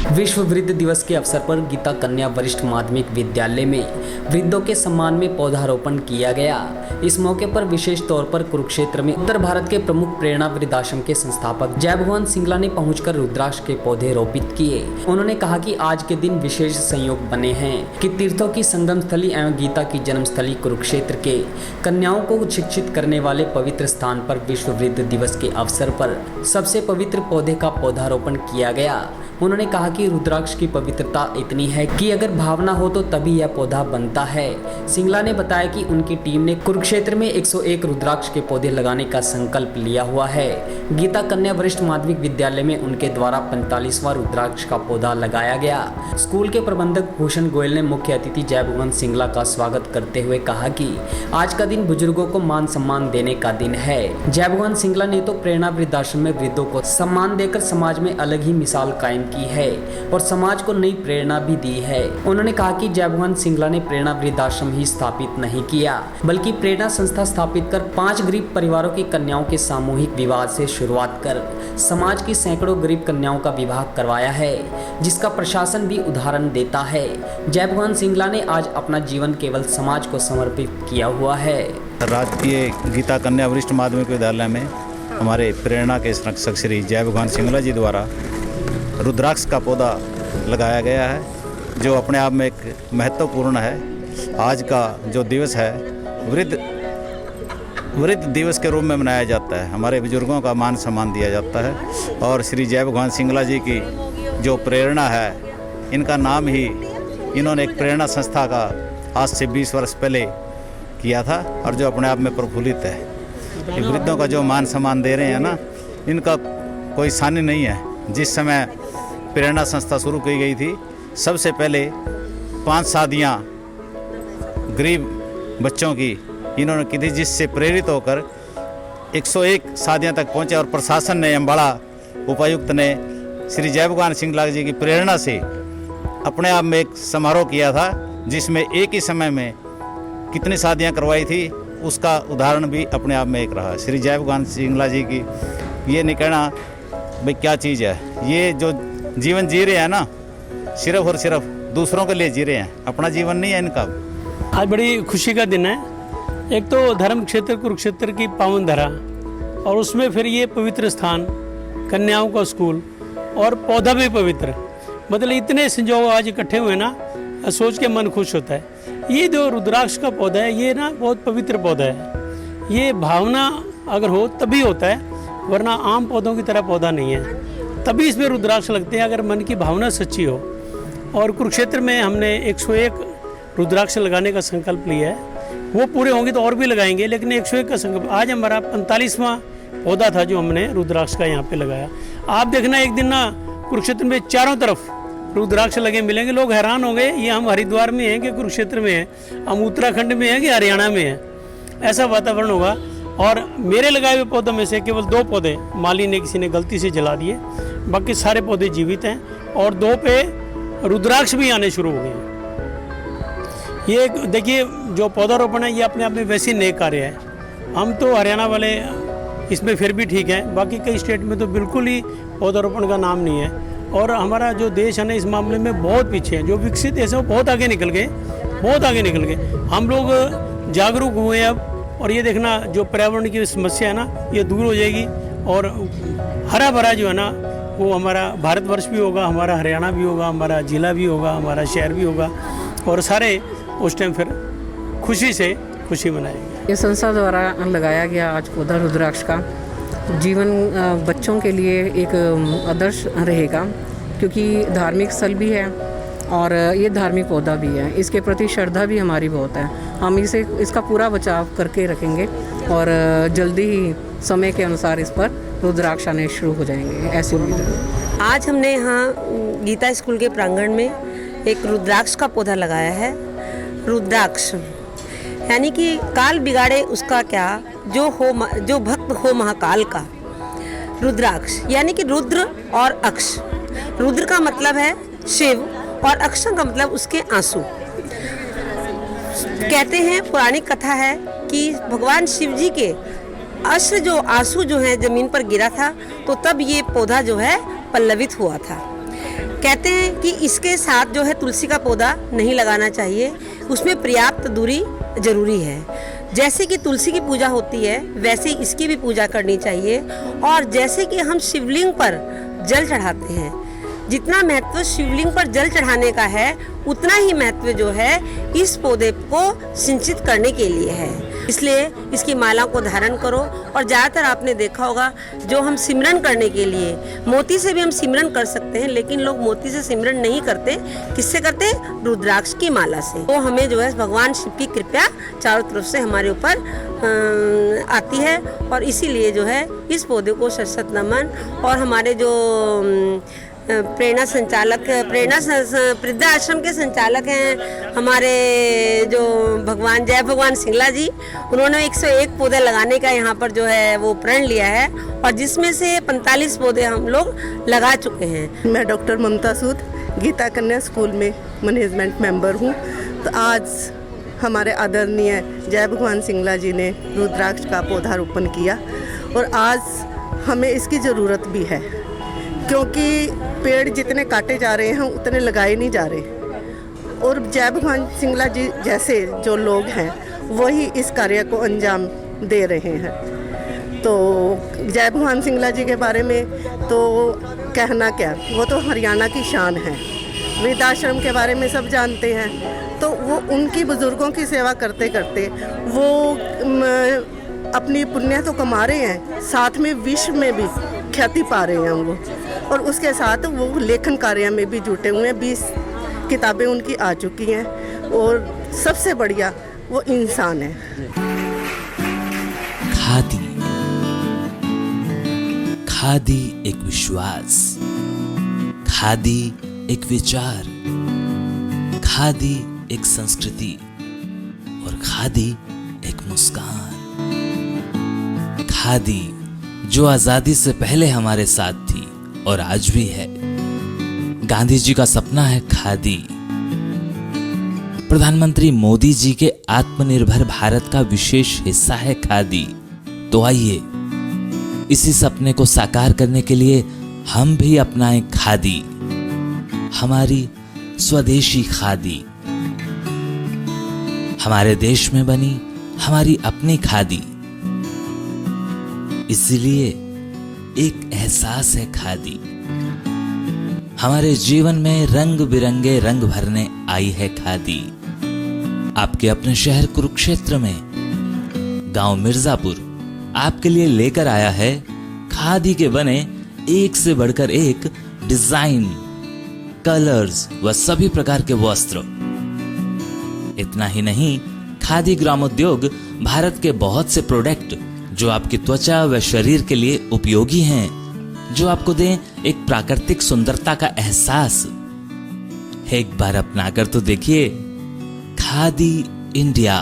विश्व वृद्ध दिवस के अवसर पर गीता कन्या वरिष्ठ माध्यमिक विद्यालय में वृद्धों के सम्मान में पौधारोपण किया गया। इस मौके पर विशेष तौर पर कुरुक्षेत्र में उत्तर भारत के प्रमुख प्रेरणा वृद्धाश्रम के संस्थापक जय भगवान सिंगला ने पहुंचकर रुद्राक्ष के पौधे रोपित किए। उन्होंने कहा कि आज के दिन विशेष संयोग बने हैं कि तीर्थों की संगम स्थली एवं गीता की जन्मस्थली कुरुक्षेत्र के कन्याओं को शिक्षित करने वाले पवित्र स्थान पर विश्व वृद्ध दिवस के अवसर पर सबसे पवित्र पौधे का पौधारोपण किया गया। उन्होंने कहा कि रुद्राक्ष की पवित्रता इतनी है कि अगर भावना हो तो तभी यह पौधा बनता है। सिंगला ने बताया कि उनकी टीम ने कुरुक्षेत्र में 101 रुद्राक्ष के पौधे लगाने का संकल्प लिया हुआ है। गीता कन्या वरिष्ठ माध्यमिक विद्यालय में उनके द्वारा 45वां रुद्राक्ष का पौधा लगाया गया। स्कूल के प्रबंधक भूषण गोयल ने मुख्य अतिथि जय भगवान सिंगला का स्वागत करते हुए कहा कि आज का दिन बुजुर्गों को मान सम्मान देने का दिन है। जय भगवान सिंगला ने तो प्रेरणा वृद्धाश्रम में वृद्धों को सम्मान देकर समाज में अलग ही मिसाल कायम की है और समाज को नई प्रेरणा भी दी है। उन्होंने कहा कि जय भगवान सिंगला ने प्रेरणा वृद्धाश्रम ही स्थापित नहीं किया बल्कि प्रेरणा संस्था स्थापित कर 5 गरीब परिवारों की कन्याओं के सामूहिक विवाह से शुरुआत कर समाज की सैकड़ों गरीब कन्याओं का विवाह करवाया है, जिसका प्रशासन भी उदाहरण देता है। जय भगवान सिंगला ने आज अपना जीवन केवल समाज को समर्पित किया हुआ है। राजकीय गीता कन्या वरिष्ठ माध्यमिक विद्यालय में हमारे प्रेरणा के संरक्षक श्री जय भगवान सिंगला जी द्वारा रुद्राक्ष का पौधा लगाया गया है, जो अपने आप में एक महत्वपूर्ण है। आज का जो दिवस है वृद्ध दिवस के रूप में मनाया जाता है। हमारे बुजुर्गों का मान सम्मान दिया जाता है और श्री जय भगवान सिंगला जी की जो प्रेरणा है, इनका नाम ही इन्होंने एक प्रेरणा संस्था का आज से 20 वर्ष पहले किया था और जो अपने आप में प्रफुल्लित है। ये वृद्धों का जो मान सम्मान दे रहे हैं ना, इनका कोई सानी नहीं है। जिस समय प्रेरणा संस्था शुरू की गई थी, सबसे पहले 5 शादियाँ गरीब बच्चों की इन्होंने की थी, जिससे प्रेरित होकर 101 शादियाँ तक पहुँचे और प्रशासन ने अम्बाड़ा उपायुक्त ने श्री जय भगवान सिंगला जी की प्रेरणा से अपने आप में एक समारोह किया था, जिसमें एक ही समय में कितनी शादियाँ करवाई थी, उसका उदाहरण भी अपने आप में एक रहा। श्री जय भगवान सिंगला जी की ये नहीं कहना भाई क्या चीज़ है, ये जो जीवन जी रहे हैं ना, सिर्फ और सिर्फ दूसरों के लिए जी रहे हैं, अपना जीवन नहीं है इनका। आज बड़ी खुशी का दिन है। एक तो धर्म क्षेत्र कुरुक्षेत्र की पावन धरा और उसमें फिर ये पवित्र स्थान, कन्याओं का स्कूल और पौधा भी पवित्र, मतलब इतने संजोग आज इकट्ठे हुए ना, सोच के मन खुश होता है। ये जो रुद्राक्ष का पौधा है, ये ना बहुत पवित्र पौधा है। ये भावना अगर हो तभी होता है, वरना आम पौधों की तरह पौधा नहीं है। तभी इसमें रुद्राक्ष लगते हैं अगर मन की भावना सच्ची हो। और कुरुक्षेत्र में हमने 101 रुद्राक्ष लगाने का संकल्प लिया है। वो पूरे होंगे तो और भी लगाएंगे, लेकिन 101 का संकल्प। आज हमारा 45वां पौधा था जो हमने रुद्राक्ष का यहाँ पे लगाया। आप देखना एक दिन ना कुरुक्षेत्र में चारों तरफ रुद्राक्ष लगे मिलेंगे, लोग हैरान होंगे ये हम हरिद्वार में हैं कि कुरुक्षेत्र में हैं, हम उत्तराखंड में हैं कि हरियाणा में हैं, ऐसा वातावरण होगा। और मेरे लगाए हुए पौधों में से केवल 2 पौधे माली ने किसी ने गलती से जला दिए, बाकी सारे पौधे जीवित हैं और 2 पे रुद्राक्ष भी आने शुरू हो गए हैं। ये देखिए जो पौधारोपण है ये अपने आप में वैसे नेक कार्य है। हम तो हरियाणा वाले इसमें फिर भी ठीक हैं, बाकी कई स्टेट में तो बिल्कुल ही पौधारोपण का नाम नहीं है। और हमारा जो देश है ना इस मामले में बहुत पीछे है। जो विकसित देश है वो बहुत आगे निकल गए, बहुत आगे निकल गए। हम लोग जागरूक हुए अब, और ये देखना जो पर्यावरण की समस्या है ना ये दूर हो जाएगी और हरा भरा जो है ना वो हमारा भारतवर्ष भी होगा, हमारा हरियाणा भी होगा, हमारा ज़िला भी होगा, हमारा शहर भी होगा और सारे उस टाइम फिर खुशी मनाएंगे। ये संस्था द्वारा लगाया गया आज पौधा रुद्राक्ष का जीवन बच्चों के लिए एक आदर्श रहेगा, क्योंकि धार्मिक स्थल भी है और ये धार्मिक पौधा भी है। इसके प्रति श्रद्धा भी हमारी बहुत है। हम इसका पूरा बचाव करके रखेंगे और जल्दी ही समय के अनुसार इस पर रुद्राक्ष आने शुरू हो जाएंगे, ऐसी उम्मीद है। आज हमने यहाँ गीता स्कूल के प्रांगण में एक रुद्राक्ष का पौधा लगाया है। रुद्राक्ष यानी कि काल बिगाड़े उसका क्या, जो भक्त हो महाकाल का। रुद्राक्ष यानी कि रुद्र और अक्ष। रुद्र का मतलब है शिव और अक्ष का मतलब उसके आंसू। कहते हैं, पौराणिक कथा है कि भगवान शिव जी के अश्रु आंसू जो है जमीन पर गिरा था, तो तब ये पौधा जो है पल्लवित हुआ था। कहते हैं कि इसके साथ जो है तुलसी का पौधा नहीं लगाना चाहिए, उसमें पर्याप्त दूरी जरूरी है। जैसे कि तुलसी की पूजा होती है वैसे ही इसकी भी पूजा करनी चाहिए। और जैसे कि हम शिवलिंग पर जल चढ़ाते हैं, जितना महत्व शिवलिंग पर जल चढ़ाने का है उतना ही महत्व जो है इस पौधे को सिंचित करने के लिए है। इसलिए इसकी माला को धारण करो। और ज़्यादातर आपने देखा होगा जो हम सिमरन करने के लिए मोती से भी हम सिमरन कर सकते हैं, लेकिन लोग मोती से सिमरन नहीं करते। किससे करते? रुद्राक्ष की माला से। तो हमें जो है भगवान शिव की कृपा चारों तरफ से हमारे ऊपर आती है और इसीलिए जो है इस पौधे को शत नमन। और हमारे जो प्रेरणा संचालक वृद्धाश्रम के संचालक हैं हमारे जो जय भगवान सिंगला जी, उन्होंने 101 पौधे लगाने का यहाँ पर जो है वो प्रण लिया है और जिसमें से 45 पौधे हम लोग लगा चुके हैं। मैं डॉक्टर ममता सूद गीता कन्या स्कूल में मैनेजमेंट मेंबर हूँ। तो आज हमारे आदरणीय जय भगवान सिंगला जी ने रुद्राक्ष का पौधारोपण किया और आज हमें इसकी ज़रूरत भी है, क्योंकि पेड़ जितने काटे जा रहे हैं उतने लगाए नहीं जा रहे। और जय भगवान सिंगला जी जैसे जो लोग हैं वही इस कार्य को अंजाम दे रहे हैं। तो जय भगवान सिंगला जी के बारे में तो कहना क्या, वो तो हरियाणा की शान है। वृद्धाश्रम के बारे में सब जानते हैं। तो वो उनकी बुज़ुर्गों की सेवा करते करते वो अपनी पुण्य तो कमा रहे हैं, साथ में विश्व में भी ख्याति पा रहे हैं वो। और उसके साथ वो लेखन कार्य में भी जुटे हुए हैं। 20 किताबें उनकी आ चुकी हैं और सबसे बढ़िया वो इंसान है। खादी, खादी एक विश्वास, खादी एक विचार, खादी एक संस्कृति और खादी एक मुस्कान। खादी जो आजादी से पहले हमारे साथ थी और आज भी है। गांधी जी का सपना है खादी। प्रधानमंत्री मोदी जी के आत्मनिर्भर भारत का विशेष हिस्सा है खादी। तो आइए इसी सपने को साकार करने के लिए हम भी अपनाएं खादी, हमारी स्वदेशी खादी, हमारे देश में बनी हमारी अपनी खादी। इसलिए एक एहसास है खादी। हमारे जीवन में रंग बिरंगे रंग भरने आई है खादी। आपके अपने शहर कुरुक्षेत्र में गांव मिर्जापुर आपके लिए लेकर आया है खादी के बने एक से बढ़कर एक डिजाइन, कलर्स व सभी प्रकार के वस्त्र। इतना ही नहीं, खादी ग्रामोद्योग भारत के बहुत से प्रोडक्ट जो आपकी त्वचा व शरीर के लिए उपयोगी हैं, जो आपको दें एक प्राकृतिक सुंदरता का एहसास। एक बार अपनाकर तो देखिए। खादी इंडिया।